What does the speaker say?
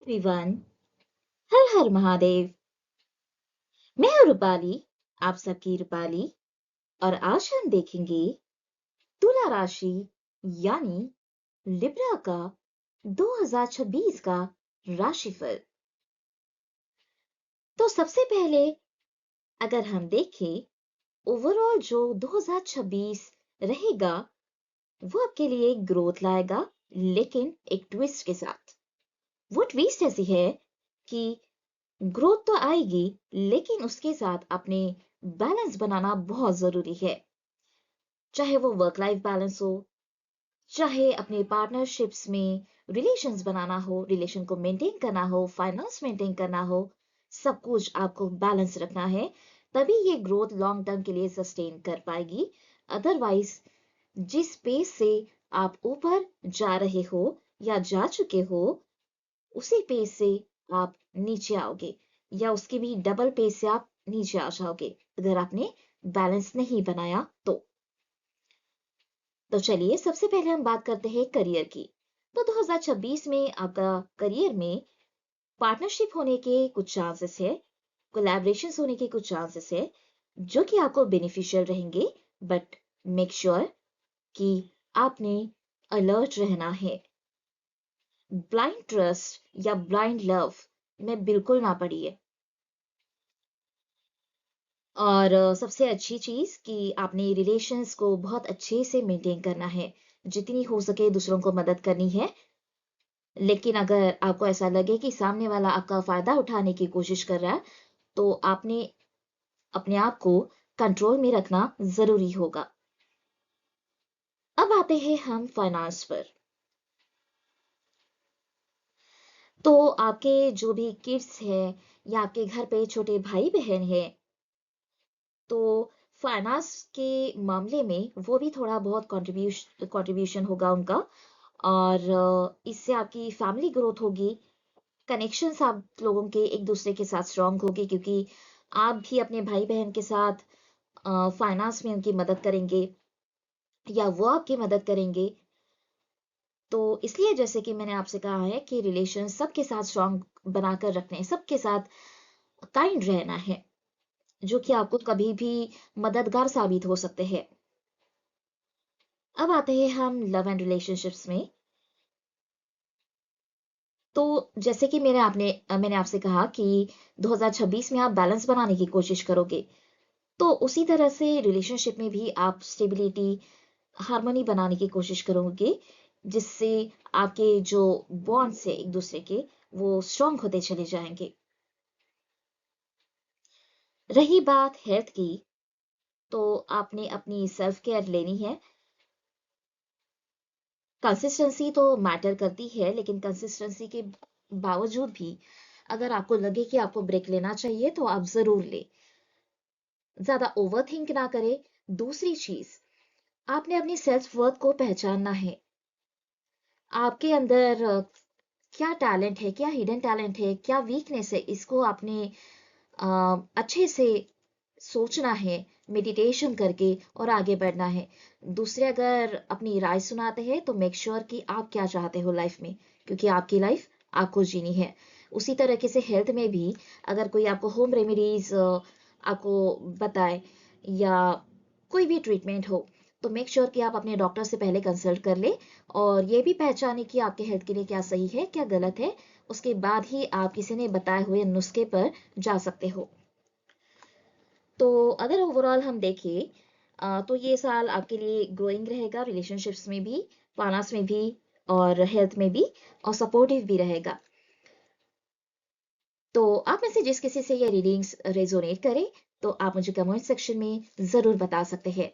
Everyone, हर हर महादेव। मैं हूँ रूपाली, आप सबकी रूपाली। और आज हम देखेंगे तुला राशि यानी लिब्रा का 2026 का राशिफल। तो सबसे पहले अगर हम देखें ओवरऑल जो 2026 रहेगा वो आपके लिए ग्रोथ लाएगा, लेकिन एक ट्विस्ट के साथ। वो ट्विस्ट ऐसी है कि ग्रोथ तो आएगी, लेकिन उसके साथ अपने बैलेंस बनाना बहुत जरूरी है। चाहे वो वर्क लाइफ बैलेंस हो, चाहे अपने पार्टनरशिप्स में रिलेशंस बनाना हो, रिलेशन को मेंटेन करना हो, फाइनेंस मेंटेन करना हो, सब कुछ आपको बैलेंस रखना है। तभी ये ग्रोथ लॉन्ग टर्म के लिए सस्टेन कर पाएगी। अदरवाइज जिस पेस से आप ऊपर जा रहे हो या जा चुके हो, उसी पेस से आप नीचे आओगे, या उसके भी डबल पेस से आप नीचे आ जाओगे अगर आपने बैलेंस नहीं बनाया तो चलिए सबसे पहले हम बात करते हैं करियर की। तो 2026 में आपका करियर में पार्टनरशिप होने के कुछ चांसेस है, कोलैबोरेशंस होने के कुछ चांसेस है, जो कि आपको बेनिफिशियल रहेंगे। बट मेक श्योर कि आपने अलर्ट रहना है। ब्लाइंड ट्रस्ट या ब्लाइंड लव में बिल्कुल ना पड़िए। और सबसे अच्छी चीज कि आपने रिलेशंस को बहुत अच्छे से मेंटेन करना है, जितनी हो सके दूसरों को मदद करनी है। लेकिन अगर आपको ऐसा लगे कि सामने वाला आपका फायदा उठाने की कोशिश कर रहा है, तो आपने अपने आप को कंट्रोल में रखना जरूरी होगा। अब आते हैं हम फाइनेंस पर। तो आपके जो भी किड्स हैं या आपके घर पे छोटे भाई बहन हैं, तो फाइनेंस के मामले में वो भी थोड़ा बहुत कंट्रीब्यूशन होगा उनका। और इससे आपकी फैमिली ग्रोथ होगी, कनेक्शंस आप लोगों के एक दूसरे के साथ स्ट्रांग होगी, क्योंकि आप भी अपने भाई बहन के साथ फाइनेंस में उनकी मदद करेंगे या वो आपकी मदद करेंगे। तो इसलिए जैसे कि मैंने आपसे कहा है कि रिलेशन सबके साथ स्ट्रांग बनाकर रखने हैं, सबके साथ काइंड रहना है, जो कि आपको कभी भी मददगार साबित हो सकते हैं। अब आते हैं हम लव एंड रिलेशनशिप्स में। तो जैसे कि मैंने आपसे कहा कि 2026 में आप बैलेंस बनाने की कोशिश करोगे, तो उसी तरह से रिलेशनशिप में भी आप स्टेबिलिटी, हार्मनी बनाने की कोशिश करोगे, जिससे आपके जो बॉन्ड्स है एक दूसरे के, वो स्ट्रांग होते चले जाएंगे। रही बात हेल्थ की, तो आपने अपनी सेल्फ केयर लेनी है। कंसिस्टेंसी तो मैटर करती है, लेकिन कंसिस्टेंसी के बावजूद भी अगर आपको लगे कि आपको ब्रेक लेना चाहिए तो आप जरूर ले। ज्यादा ओवर थिंक ना करें। दूसरी चीज, आपने अपनी सेल्फ वर्थ को पहचानना है। आपके अंदर क्या टैलेंट है, क्या हिडन टैलेंट है, क्या वीकनेस है, इसको आपने अच्छे से सोचना है, मेडिटेशन करके, और आगे बढ़ना है। दूसरे अगर अपनी राय सुनाते हैं तो मेक श्योर कि आप क्या चाहते हो लाइफ में, क्योंकि आपकी लाइफ आपको जीनी है। उसी तरीके से हेल्थ में भी अगर कोई आपको होम रेमेडीज आपको बताए, या कोई भी ट्रीटमेंट हो, तो मेक श्योर कि आप अपने डॉक्टर से पहले कंसल्ट कर ले, और ये भी पहचाने कि आपके हेल्थ के लिए क्या सही है क्या गलत है। उसके बाद ही आप किसी ने बताए हुए नुस्खे पर जा सकते हो। तो अगर ओवरऑल हम देखें, तो ये साल आपके लिए ग्रोइंग रहेगा, रिलेशनशिप्स में भी, फाइनेंस में भी, और हेल्थ में भी, और सपोर्टिव भी रहेगा। तो आप में से जिस किसी से ये रीडिंग्स रेजोनेट करे, तो आप मुझे कमेंट सेक्शन में जरूर बता सकते हैं।